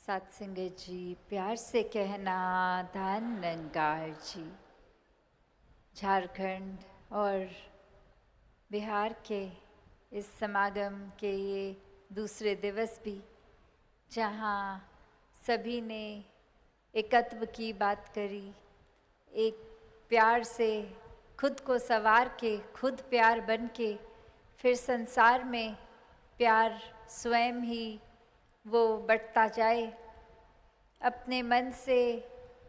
सत्संगत जी, प्यार से कहना धन नंगार जी। झारखंड और बिहार के इस समागम के ये दूसरे दिवस भी, जहाँ सभी ने एकत्व की बात करी, एक प्यार से खुद को संवार के, खुद प्यार बन के, फिर संसार में प्यार स्वयं ही वो बढ़ता जाए। अपने मन से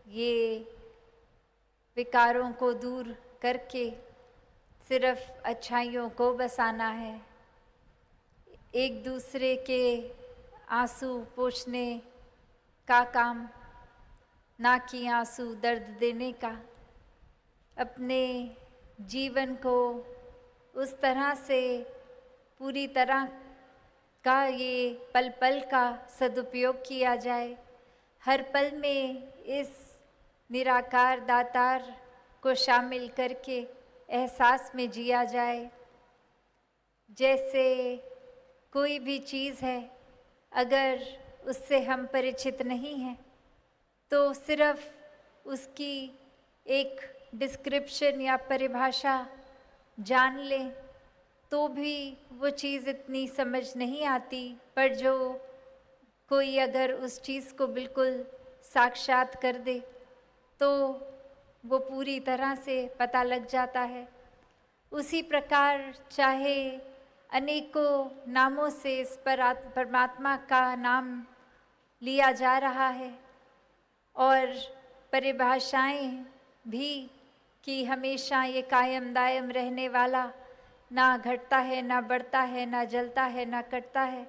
ये विकारों को दूर करके सिर्फ अच्छाइयों को बसाना है। एक दूसरे के आंसू पोंछने का काम, ना कि आंसू दर्द देने का। अपने जीवन को उस तरह से पूरी तरह का ये पल पल का सदुपयोग किया जाए। हर पल में इस निराकार दातार को शामिल करके एहसास में जिया जाए। जैसे कोई भी चीज़ है, अगर उससे हम परिचित नहीं हैं तो सिर्फ उसकी एक डिस्क्रिप्शन या परिभाषा जान लें तो भी वो चीज़ इतनी समझ नहीं आती। पर जो कोई अगर उस चीज़ को बिल्कुल साक्षात कर दे तो वो पूरी तरह से पता लग जाता है। उसी प्रकार चाहे अनेकों नामों से इस परमात्मा का नाम लिया जा रहा है और परिभाषाएं भी कि हमेशा ये कायम दायम रहने वाला, ना घटता है, ना बढ़ता है, ना जलता है, ना कटता है।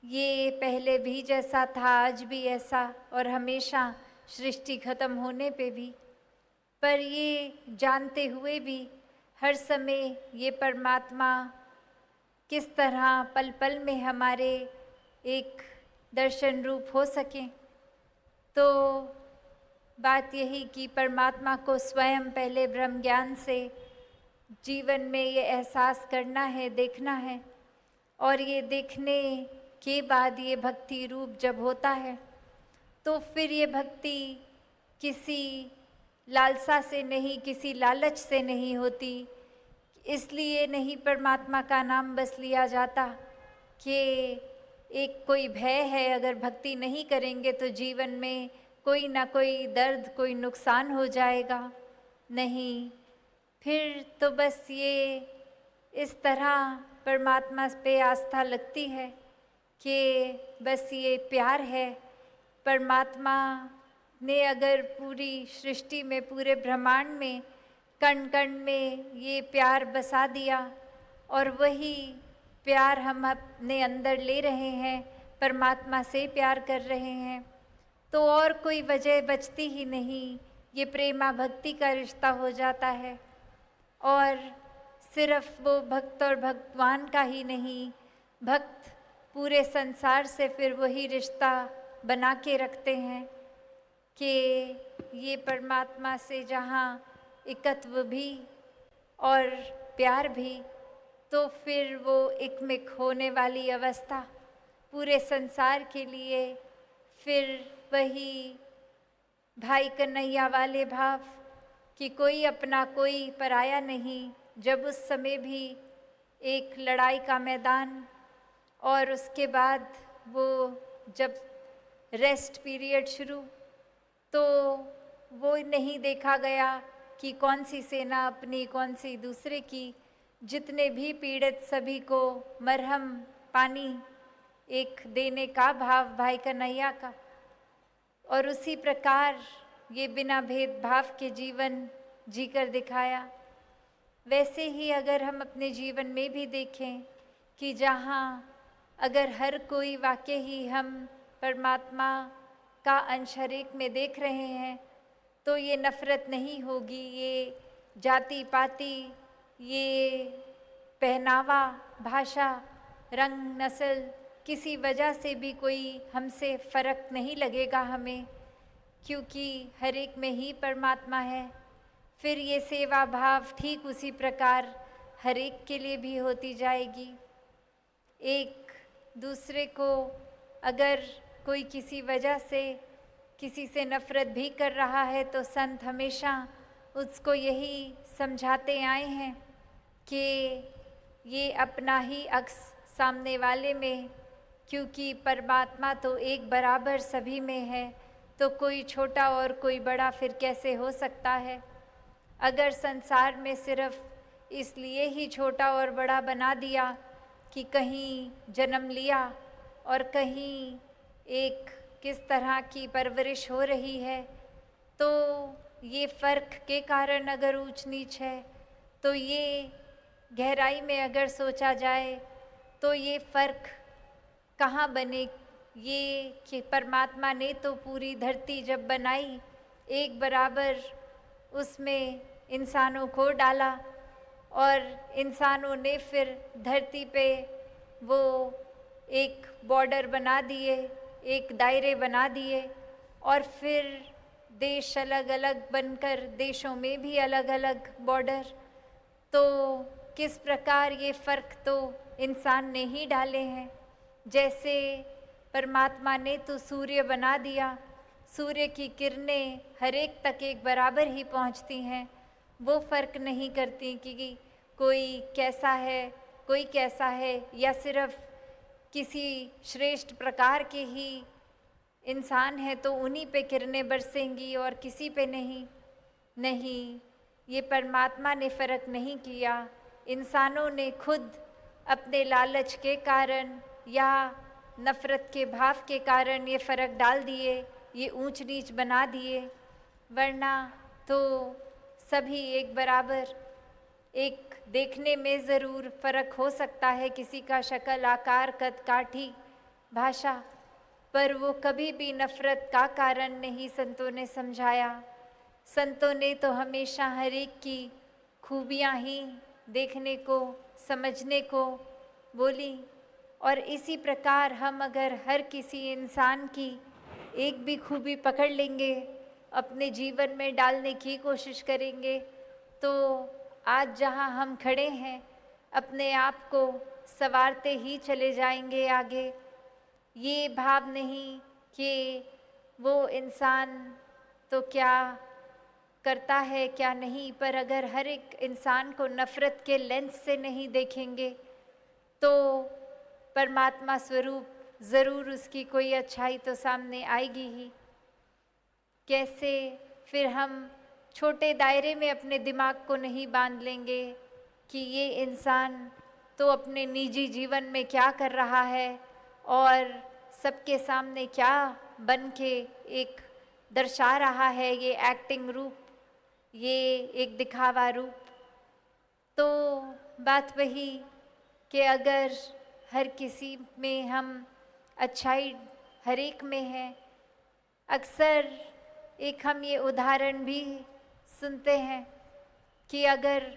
ये पहले भी जैसा था, आज भी ऐसा, और हमेशा सृष्टि खत्म होने पे भी। पर ये जानते हुए भी हर समय ये परमात्मा किस तरह पल पल में हमारे एक दर्शन रूप हो सके। तो बात यही कि परमात्मा को स्वयं पहले ब्रह्म ज्ञान से जीवन में ये एहसास करना है, देखना है, और ये देखने के बाद ये भक्ति रूप जब होता है तो फिर ये भक्ति किसी लालसा से नहीं, किसी लालच से नहीं होती। इसलिए नहीं परमात्मा का नाम बस लिया जाता कि एक कोई भय है, अगर भक्ति नहीं करेंगे तो जीवन में कोई ना कोई दर्द, कोई नुकसान हो जाएगा। नहीं, फिर तो बस ये इस तरह परमात्मा पे आस्था लगती है कि बस ये प्यार है। परमात्मा ने अगर पूरी सृष्टि में, पूरे ब्रह्मांड में, कण कण में ये प्यार बसा दिया और वही प्यार हम अपने अंदर ले रहे हैं, परमात्मा से प्यार कर रहे हैं, तो और कोई वजह बचती ही नहीं। ये प्रेमा भक्ति का रिश्ता हो जाता है। और सिर्फ वो भक्त और भगवान का ही नहीं, भक्त पूरे संसार से फिर वही रिश्ता बना के रखते हैं कि ये परमात्मा से जहाँ एकत्व भी और प्यार भी, तो फिर वो एकमिक होने वाली अवस्था पूरे संसार के लिए फिर वही भाई कन्हैया वाले भाव कि कोई अपना कोई पराया नहीं। जब उस समय भी एक लड़ाई का मैदान, और उसके बाद वो जब रेस्ट पीरियड शुरू, तो वो नहीं देखा गया कि कौन सी सेना अपनी, कौन सी दूसरे की। जितने भी पीड़ित, सभी को मरहम पानी एक देने का भाव भाई कन्हैया का। और उसी प्रकार ये बिना भेदभाव के जीवन जीकर दिखाया। वैसे ही अगर हम अपने जीवन में भी देखें कि जहाँ अगर हर कोई वाकई ही हम परमात्मा का अंश हर एक में देख रहे हैं तो ये नफ़रत नहीं होगी, ये जाति पाति, ये पहनावा, भाषा, रंग, नस्ल, किसी वजह से भी कोई हमसे फ़र्क नहीं लगेगा हमें, क्योंकि हर एक में ही परमात्मा है। फिर ये सेवा भाव ठीक उसी प्रकार हर एक के लिए भी होती जाएगी। एक दूसरे को अगर कोई किसी वजह से किसी से नफ़रत भी कर रहा है तो संत हमेशा उसको यही समझाते आए हैं कि ये अपना ही अक्स सामने वाले में, क्योंकि परमात्मा तो एक बराबर सभी में है, तो कोई छोटा और कोई बड़ा फिर कैसे हो सकता है। अगर संसार में सिर्फ इसलिए ही छोटा और बड़ा बना दिया कि कहीं जन्म लिया और कहीं एक किस तरह की परवरिश हो रही है, तो ये फ़र्क के कारण अगर ऊंच नीच है, तो ये गहराई में अगर सोचा जाए तो ये फ़र्क कहाँ बने। ये कि परमात्मा ने तो पूरी धरती जब बनाई एक बराबर उसमें इंसानों को डाला और इंसानों ने फिर धरती पे वो एक बॉर्डर बना दिए, एक दायरे बना दिए और फिर देश अलग अलग बनकर देशों में भी अलग अलग बॉर्डर। तो किस प्रकार ये फ़र्क तो इंसान ने ही डाले हैं। जैसे परमात्मा ने तो सूर्य बना दिया, सूर्य की किरणें हर एक तक एक बराबर ही पहुंचती हैं, वो फ़र्क नहीं करती कि कोई कैसा है कोई कैसा है, या सिर्फ किसी श्रेष्ठ प्रकार के ही इंसान है तो उन्हीं पे किरणें बरसेंगी और किसी पे नहीं। नहीं, ये परमात्मा ने फ़र्क नहीं किया। इंसानों ने खुद अपने लालच के कारण या नफ़रत के भाव के कारण ये फ़र्क डाल दिए, ये ऊंच नीच बना दिए, वरना तो सभी एक बराबर। एक देखने में ज़रूर फ़र्क हो सकता है, किसी का शक्ल आकार कद काठी भाषा, पर वो कभी भी नफ़रत का कारण नहीं संतों ने समझाया। संतों ने तो हमेशा हर एक की खूबियाँ ही देखने को समझने को बोली। और इसी प्रकार हम अगर हर किसी इंसान की एक भी खूबी पकड़ लेंगे, अपने जीवन में डालने की कोशिश करेंगे, तो आज जहाँ हम खड़े हैं अपने आप को संवारते ही चले जाएंगे आगे। ये भाव नहीं कि वो इंसान तो क्या करता है क्या नहीं, पर अगर हर एक इंसान को नफ़रत के लेंस से नहीं देखेंगे तो परमात्मा स्वरूप ज़रूर उसकी कोई अच्छाई तो सामने आएगी ही। कैसे फिर हम छोटे दायरे में अपने दिमाग को नहीं बांध लेंगे कि ये इंसान तो अपने निजी जीवन में क्या कर रहा है और सबके सामने क्या बन के एक दर्शा रहा है, ये एक्टिंग रूप, ये एक दिखावा रूप। तो बात वही कि अगर हर किसी में हम अच्छाई हर एक में है। अक्सर एक हम ये उदाहरण भी सुनते हैं कि अगर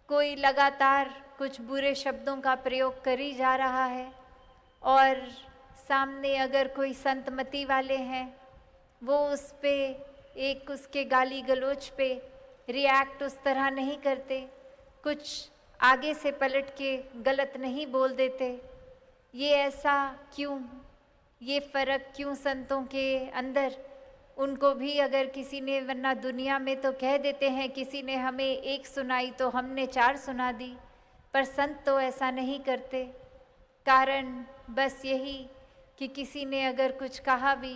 कोई लगातार कुछ बुरे शब्दों का प्रयोग कर ही जा रहा है और सामने अगर कोई संतमति वाले हैं, वो उस पे एक उसके गाली गलौज पे रिएक्ट उस तरह नहीं करते, कुछ आगे से पलट के गलत नहीं बोल देते। ये ऐसा क्यों, ये फ़र्क क्यों संतों के अंदर? उनको भी अगर किसी ने, वरना दुनिया में तो कह देते हैं किसी ने हमें एक सुनाई तो हमने 4 सुना दी, पर संत तो ऐसा नहीं करते। कारण बस यही कि किसी ने अगर कुछ कहा भी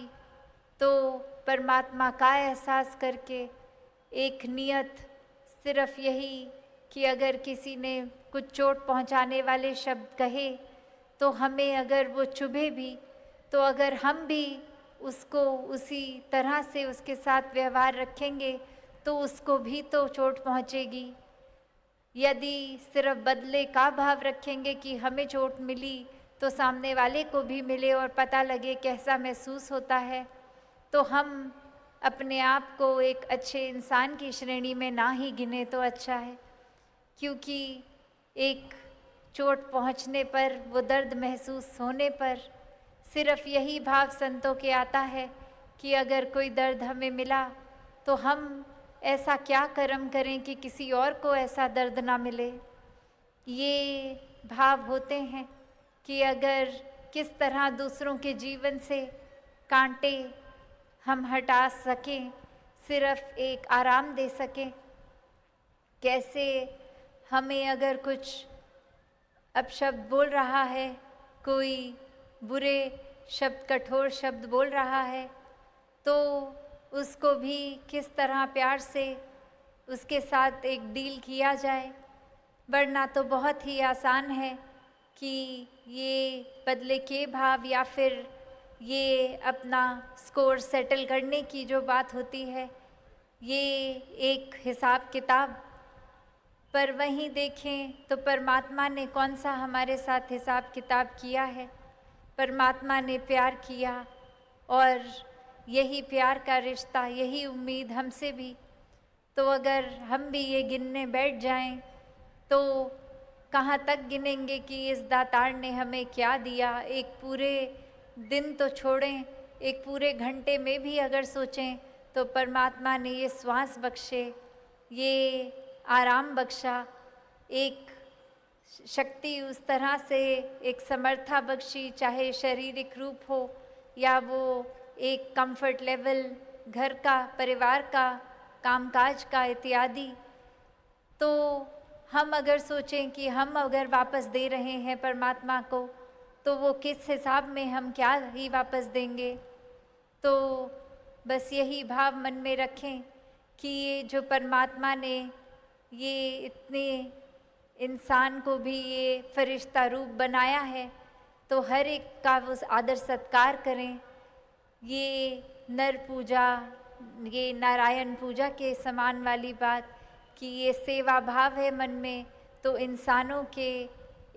तो परमात्मा का एहसास करके एक नियत सिर्फ यही कि अगर किसी ने कुछ चोट पहुंचाने वाले शब्द कहे तो हमें अगर वो चुभे भी, तो अगर हम भी उसको उसी तरह से उसके साथ व्यवहार रखेंगे तो उसको भी तो चोट पहुंचेगी। यदि सिर्फ बदले का भाव रखेंगे कि हमें चोट मिली तो सामने वाले को भी मिले और पता लगे कैसा महसूस होता है, तो हम अपने आप को एक अच्छे इंसान की श्रेणी में ना ही गिने तो अच्छा है। क्योंकि एक चोट पहुंचने पर, वो दर्द महसूस होने पर सिर्फ यही भाव संतों के आता है कि अगर कोई दर्द हमें मिला तो हम ऐसा क्या कर्म करें कि किसी और को ऐसा दर्द ना मिले। ये भाव होते हैं कि अगर किस तरह दूसरों के जीवन से कांटे हम हटा सकें, सिर्फ एक आराम दे सकें। कैसे हमें अगर कुछ अपशब्द बोल रहा है, कोई बुरे शब्द, कठोर शब्द बोल रहा है, तो उसको भी किस तरह प्यार से उसके साथ एक डील किया जाए। वरना तो बहुत ही आसान है कि ये बदले के भाव या फिर ये अपना स्कोर सेटल करने की जो बात होती है, ये एक हिसाब किताब। पर वहीं देखें तो परमात्मा ने कौन सा हमारे साथ हिसाब किताब किया है। परमात्मा ने प्यार किया और यही प्यार का रिश्ता, यही उम्मीद हमसे भी। तो अगर हम भी ये गिनने बैठ जाएं तो कहाँ तक गिनेंगे कि इस दातार ने हमें क्या दिया। एक पूरे दिन तो छोड़ें, एक पूरे घंटे में भी अगर सोचें तो परमात्मा ने ये श्वास बख्शे, ये आराम बख्शा, एक शक्ति उस तरह से एक समर्था बख्शी, चाहे शारीरिक रूप हो या वो एक कंफर्ट लेवल घर का, परिवार का, कामकाज का इत्यादि। तो हम अगर सोचें कि हम अगर वापस दे रहे हैं परमात्मा को, तो वो किस हिसाब में हम क्या ही वापस देंगे। तो बस यही भाव मन में रखें कि ये जो परमात्मा ने ये इतने इंसान को भी ये फरिश्ता रूप बनाया है, तो हर एक का वो आदर सत्कार करें। ये नर पूजा, ये नारायण पूजा के समान वाली बात कि ये सेवा भाव है मन में, तो इंसानों के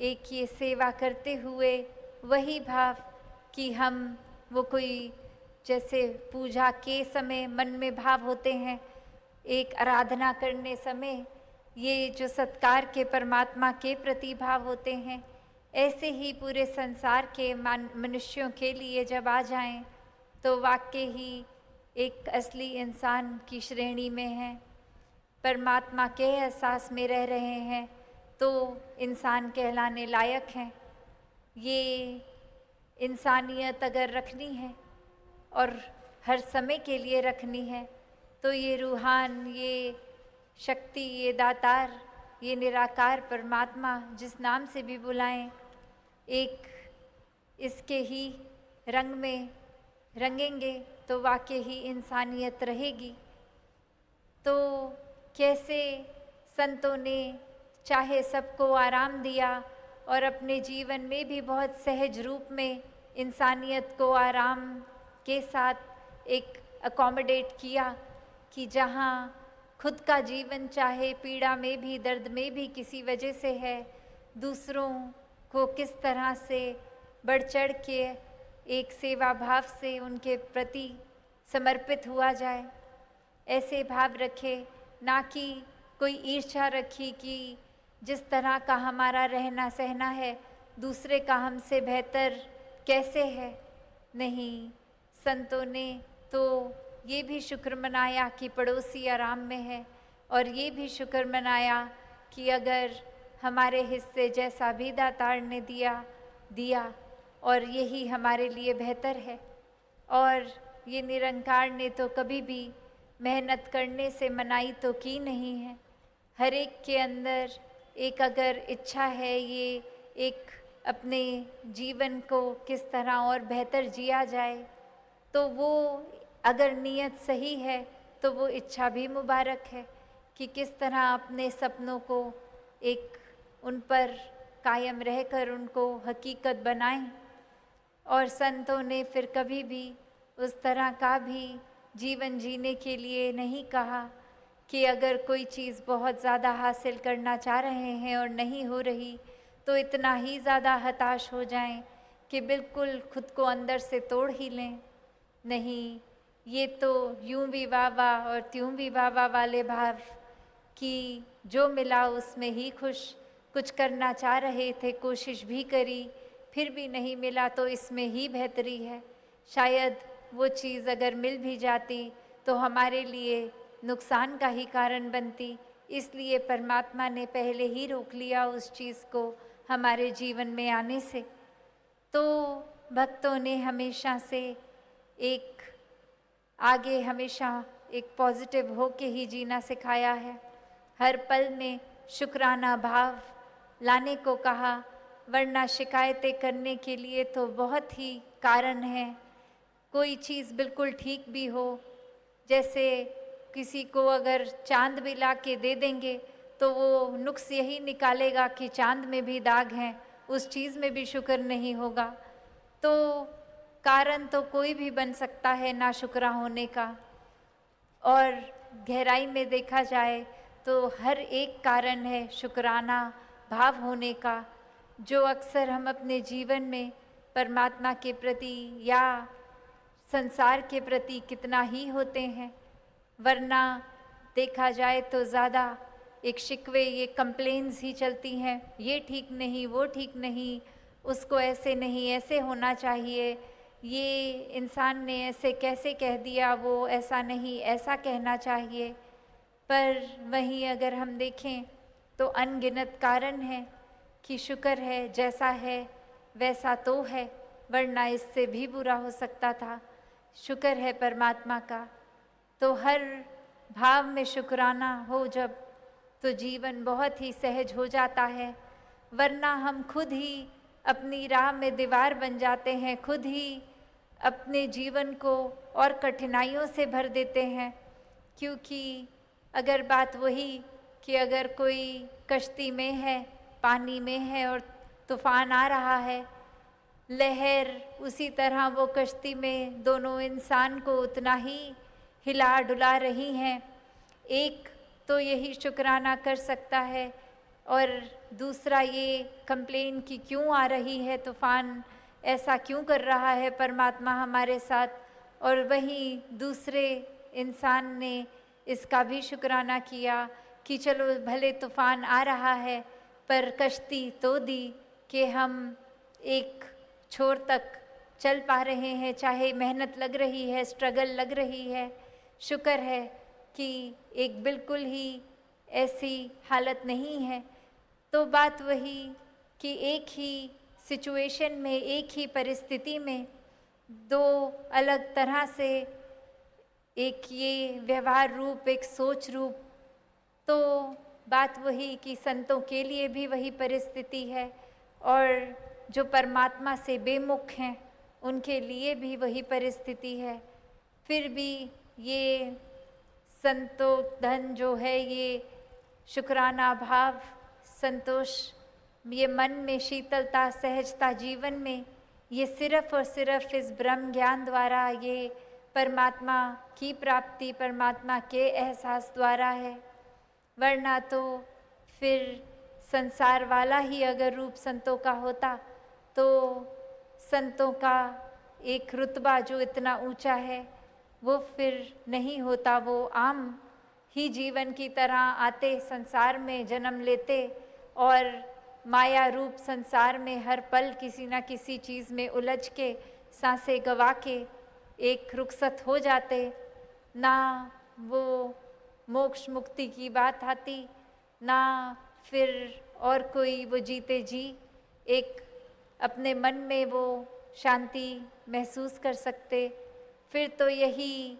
एक ये सेवा करते हुए वही भाव कि हम वो कोई जैसे पूजा के समय मन में भाव होते हैं, एक आराधना करने समय ये जो सत्कार के परमात्मा के प्रति भाव होते हैं, ऐसे ही पूरे संसार के मनुष्यों के लिए जब आ जाएं तो वाकई ही एक असली इंसान की श्रेणी में हैं, परमात्मा के एहसास में रह रहे हैं, तो इंसान कहलाने लायक हैं। ये इंसानियत अगर रखनी है और हर समय के लिए रखनी है, तो ये रूहान, ये शक्ति, ये दातार, ये निराकार परमात्मा, जिस नाम से भी बुलाएं, एक इसके ही रंग में रंगेंगे तो वाकई ही इंसानियत रहेगी। तो कैसे संतों ने चाहे सबको आराम दिया और अपने जीवन में भी बहुत सहज रूप में इंसानियत को आराम के साथ एक अकोमोडेट किया कि जहाँ खुद का जीवन चाहे पीड़ा में भी, दर्द में भी किसी वजह से है, दूसरों को किस तरह से बढ़ चढ़ के एक सेवा भाव से उनके प्रति समर्पित हुआ जाए। ऐसे भाव रखे, ना कि कोई ईर्ष्या रखी कि जिस तरह का हमारा रहना सहना है दूसरे का हमसे बेहतर कैसे है। नहीं, संतों ने तो ये भी शुक्र मनाया कि पड़ोसी आराम में है, और ये भी शुक्र मनाया कि अगर हमारे हिस्से जैसा भी दातार ने दिया और यही हमारे लिए बेहतर है। और ये निरंकार ने तो कभी भी मेहनत करने से मनाही तो की नहीं है। हर एक के अंदर एक अगर इच्छा है, ये एक अपने जीवन को किस तरह और बेहतर जिया जाए, तो वो अगर नीयत सही है तो वो इच्छा भी मुबारक है कि किस तरह अपने सपनों को एक उन पर कायम रहकर उनको हकीकत बनाएं। और संतों ने फिर कभी भी उस तरह का भी जीवन जीने के लिए नहीं कहा कि अगर कोई चीज़ बहुत ज़्यादा हासिल करना चाह रहे हैं और नहीं हो रही तो इतना ही ज़्यादा हताश हो जाएं कि बिल्कुल खुद को अंदर से तोड़ ही लें। नहीं, ये तो यूं भी वाह और त्यों भी वाह वाले भाव कि जो मिला उसमें ही खुश। कुछ करना चाह रहे थे, कोशिश भी करी, फिर भी नहीं मिला तो इसमें ही बेहतरी है। शायद वो चीज़ अगर मिल भी जाती तो हमारे लिए नुकसान का ही कारण बनती, इसलिए परमात्मा ने पहले ही रोक लिया उस चीज़ को हमारे जीवन में आने से। तो भक्तों ने हमेशा से एक आगे हमेशा एक पॉजिटिव होके ही जीना सिखाया है। हर पल में शुक्राना भाव लाने को कहा, वरना शिकायतें करने के लिए तो बहुत ही कारण हैं। कोई चीज़ बिल्कुल ठीक भी हो, जैसे किसी को अगर चाँद भी ला के दे देंगे तो वो नुक्स यही निकालेगा कि चाँद में भी दाग हैं, उस चीज़ में भी शुक्र नहीं होगा। तो कारण तो कोई भी बन सकता है नाशुक्रा होने का, और गहराई में देखा जाए तो हर एक कारण है शुक्राना भाव होने का, जो अक्सर हम अपने जीवन में परमात्मा के प्रति या संसार के प्रति कितना ही होते हैं। वरना देखा जाए तो ज़्यादा एक शिकवे, ये कंप्लेंट्स ही चलती हैं, ये ठीक नहीं, वो ठीक नहीं, उसको ऐसे नहीं, ऐसे होना चाहिए, ये इंसान ने ऐसे कैसे कह दिया, वो ऐसा नहीं, ऐसा कहना चाहिए। पर वहीं अगर हम देखें तो अनगिनत कारण हैं कि शुक्र है, जैसा है वैसा तो है, वरना इससे भी बुरा हो सकता था। शुक्र है परमात्मा का, तो हर भाव में शुक्राना हो जब, तो जीवन बहुत ही सहज हो जाता है। वरना हम खुद ही अपनी राह में दीवार बन जाते हैं, खुद ही अपने जीवन को और कठिनाइयों से भर देते हैं। क्योंकि अगर बात वही कि अगर कोई कश्ती में है, पानी में है और तूफान आ रहा है, लहर उसी तरह वो कश्ती में दोनों इंसान को उतना ही हिला डुला रही हैं। एक तो यही शुक्राना कर सकता है और दूसरा ये कंप्लेन कि क्यों आ रही है तूफान, ऐसा क्यों कर रहा है परमात्मा हमारे साथ। और वहीं दूसरे इंसान ने इसका भी शुक्राना किया कि चलो भले तूफान आ रहा है पर कश्ती तो दी कि हम एक छोर तक चल पा रहे हैं, चाहे मेहनत लग रही है, स्ट्रगल लग रही है। शुक्र है कि एक बिल्कुल ही ऐसी हालत नहीं है। तो बात वही कि एक ही सिचुएशन में, एक ही परिस्थिति में दो अलग तरह से एक ये व्यवहार रूप, एक सोच रूप, तो बात वही कि संतों के लिए भी वही परिस्थिति है और जो परमात्मा से बेमुख हैं उनके लिए भी वही परिस्थिति है। फिर भी ये संतोधन जो है, ये शुक्राना भाव, संतोष, ये मन में शीतलता, सहजता जीवन में, ये सिर्फ और सिर्फ इस ब्रह्म ज्ञान द्वारा, ये परमात्मा की प्राप्ति, परमात्मा के एहसास द्वारा है। वरना तो फिर संसार वाला ही अगर रूप संतों का होता तो संतों का एक रुतबा जो इतना ऊंचा है वो फिर नहीं होता। वो आम ही जीवन की तरह आते, संसार में जन्म लेते और माया रूप संसार में हर पल किसी न किसी चीज़ में उलझ के, सांसें गवा के एक रुखसत हो जाते। ना वो मोक्ष मुक्ति की बात आती, ना फिर और कोई वो जीते जी एक अपने मन में वो शांति महसूस कर सकते। फिर तो यही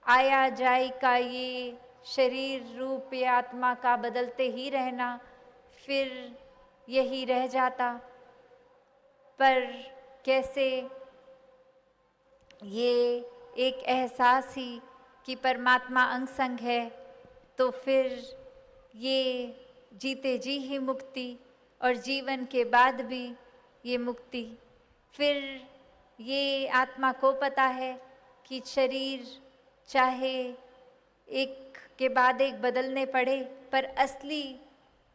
आया जाए का ये शरीर रूप या आत्मा का बदलते ही रहना, फिर यही रह जाता। पर कैसे ये एक एहसास ही कि परमात्मा अंग संग है, तो फिर ये जीते जी ही मुक्ति और जीवन के बाद भी ये मुक्ति। फिर ये आत्मा को पता है कि शरीर चाहे एक के बाद एक बदलने पड़े, पर असली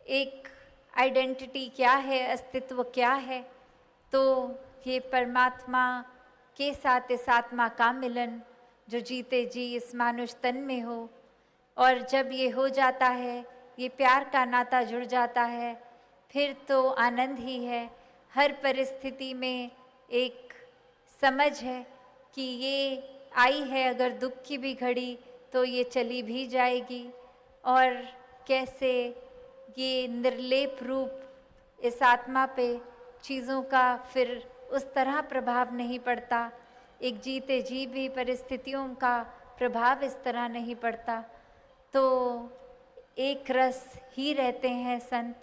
एक आइडेंटिटी क्या है, अस्तित्व क्या है, तो ये परमात्मा के साथ इस आत्मा का मिलन जो जीते जी इस मानुष तन में हो। और जब ये हो जाता है, ये प्यार का नाता जुड़ जाता है, फिर तो आनंद ही है। हर परिस्थिति में एक समझ है कि ये आई है अगर दुख की भी घड़ी तो ये चली भी जाएगी। और कैसे ये निर्लेप रूप इस आत्मा पे चीज़ों का फिर उस तरह प्रभाव नहीं पड़ता एक जीते जी भी परिस्थितियों का प्रभाव इस तरह नहीं पड़ता। तो एक रस ही रहते हैं संत,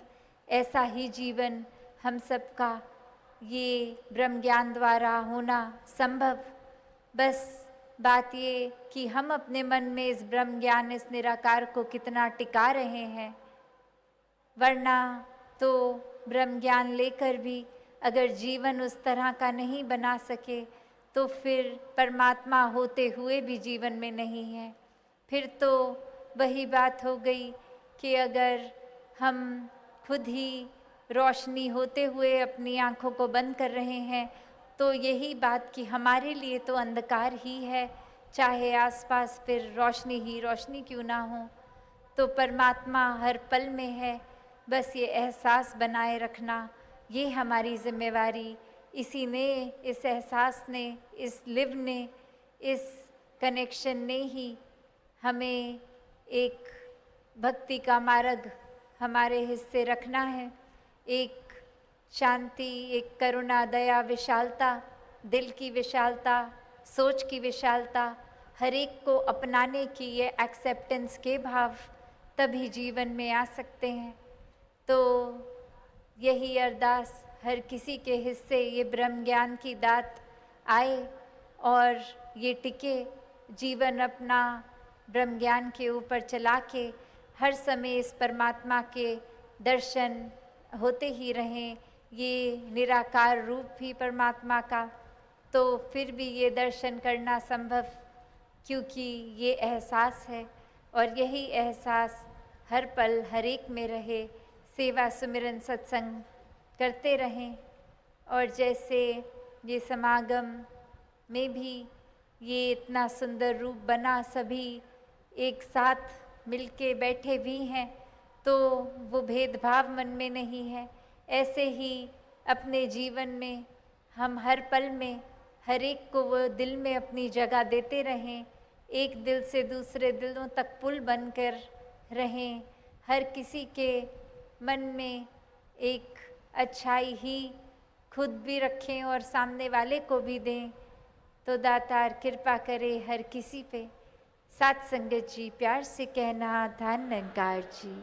ऐसा ही जीवन हम सबका ये ब्रह्म ज्ञान द्वारा होना संभव। बस बात ये कि हम अपने मन में इस ब्रह्म ज्ञान, इस निराकार को कितना टिका रहे हैं। वरना तो ब्रह्म ज्ञान लेकर भी अगर जीवन उस तरह का नहीं बना सके तो फिर परमात्मा होते हुए भी जीवन में नहीं है। फिर तो वही बात हो गई कि अगर हम खुद ही रोशनी होते हुए अपनी आँखों को बंद कर रहे हैं तो यही बात कि हमारे लिए तो अंधकार ही है, चाहे आसपास फिर रोशनी ही रोशनी क्यों ना हो। तो परमात्मा हर पल में है, बस ये एहसास बनाए रखना ये हमारी जिम्मेवारी। इसी ने, इस एहसास ने, इस लिव ने, इस कनेक्शन ने ही हमें एक भक्ति का मार्ग हमारे हिस्से रखना है। एक शांति, एक करुणा, दया, विशालता, दिल की विशालता, सोच की विशालता, हर एक को अपनाने की ये एक्सेप्टेंस के भाव तभी जीवन में आ सकते हैं। तो यही अरदास हर किसी के हिस्से ये ब्रह्म ज्ञान की दात आए और ये टिके, जीवन अपना ब्रह्म ज्ञान के ऊपर चला के हर समय इस परमात्मा के दर्शन होते ही रहें। ये निराकार रूप भी परमात्मा का, तो फिर भी ये दर्शन करना संभव, क्योंकि ये एहसास है और यही एहसास हर पल हर एक में रहे। सेवा सुमिरन सत्संग करते रहें और जैसे ये समागम में भी ये इतना सुंदर रूप बना, सभी एक साथ मिलके बैठे भी हैं, तो वो भेदभाव मन में नहीं है। ऐसे ही अपने जीवन में हम हर पल में हर एक को वो दिल में अपनी जगह देते रहें, एक दिल से दूसरे दिलों तक पुल बनकर रहें। हर किसी के मन में एक अच्छाई ही खुद भी रखें और सामने वाले को भी दें, तो दातार कृपा करे हर किसी पे। साथ संगत जी, प्यार से कहना, धन निरंकार जी।